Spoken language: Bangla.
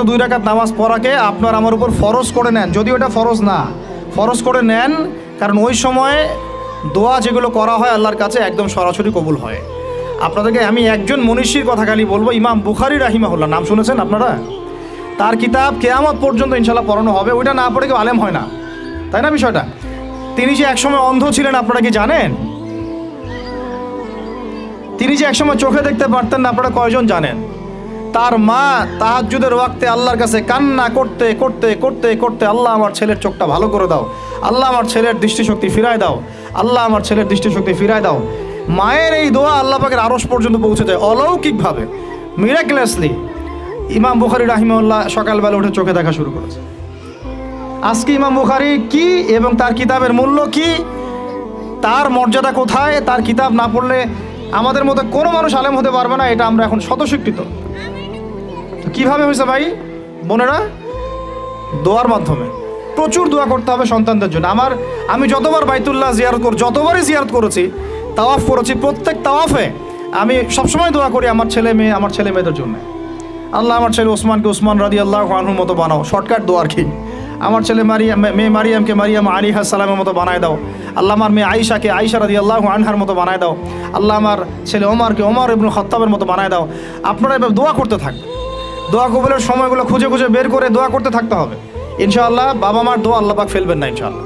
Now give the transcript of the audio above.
2 রাকাত নামাজ পড়াকে আপনার আমার উপর ফরজ করে নেন, যদিও এটা ফরজ না, ফরজ করে নেন, কারণ ওই সময় দোয়া যেগুলো করা হয় আল্লাহর কাছে একদম সরাসরি কবুল হয়। আপনাদেরকে আমি একজন মনীষীর কথা খালি বলবো, ইমাম বুখারী রাহিমাহুল্লাহ, নাম শুনেছেন আপনারা? তার কিতাব কিয়ামত পর্যন্ত ইনশাল্লাহ পড়ানো হবে, ওইটা না পড়ে কেউ আলেম হয় না, তাই না বিষয়টা? তিনি যে একসময় অন্ধ ছিলেন আপনারা কি জানেন? তিনি যে একসময় চোখে দেখতে পারতেন না, আপনারা কয়জন জানেন? তার মা তাহাজ্জুদের ওয়াক্তে আল্লাহর কাছে কান্না করতে করতে করতে করতে, আল্লাহ আমার ছেলের চোখটা ভালো করে দাও, আল্লাহ আমার ছেলের দৃষ্টিশক্তি ফিরায় দাও, আল্লাহ আমার ছেলের দৃষ্টিশক্তি ফিরায় দাও। মায়ের এই দোয়া আল্লাহ পাকের আরশ পর্যন্ত পৌঁছে যায় অলৌকিকভাবে, মিরাকুলাসলি। ইমাম বুখারী রাহিমাহুল্লাহ সকালবেলা উঠে চোখে দেখা শুরু করেছে। আজকে ইমাম বুখারী কি এবং তার কিতাবের মূল্য কি, তার মর্যাদা কোথায়, তার কিতাব না পড়লে আমাদের মতো কোনো মানুষ আলেম হতে পারবে না, এটা আমরা এখন স্বতঃস্বীকৃত। কিভাবে হয়েছে ভাই বোনেরা? দোয়ার মাধ্যমে। প্রচুর দোয়া করতে হবে সন্তানদের জন্য। আমি যতবার বাইতুল্লাহ যতবারই জিয়ারত করেছি, তাওয়াফ করেছি, প্রত্যেক তাওয়াফে আমি সবসময় দোয়া করি আমার ছেলে মেয়েদের জন্য। আল্লাহ আমার ছেলে ওসমানকে ওসমান রাদিয়াল্লাহু আনহুর মতো বানাও, শর্টকাট দোয়ার কি। আমার ছেলে মেয়ে মারিয়ামকে মারিয়াম আলাইহিস সালামের মতো বানায় দাও। আল্লাহ আমার মেয়ে আয়েশাকে আয়েশা রাদিয়াল্লাহু আনহার মতো বানায় দাও। আল্লাহ আমার ছেলে ওমরকে ওমর ইবনে খাত্তাবের মতো বানায় দাও। আপনারা এভাবে দোয়া করতে থাকবেন। দোয়া কবুলের সময়গুলো খুঁজে খুঁজে বের করে দোয়া করতে থাকতে হবে ইনশাআল্লাহ। বাবা মার দোয়া আল্লাহ পাক ফেলবেন না ইনশাআল্লাহ।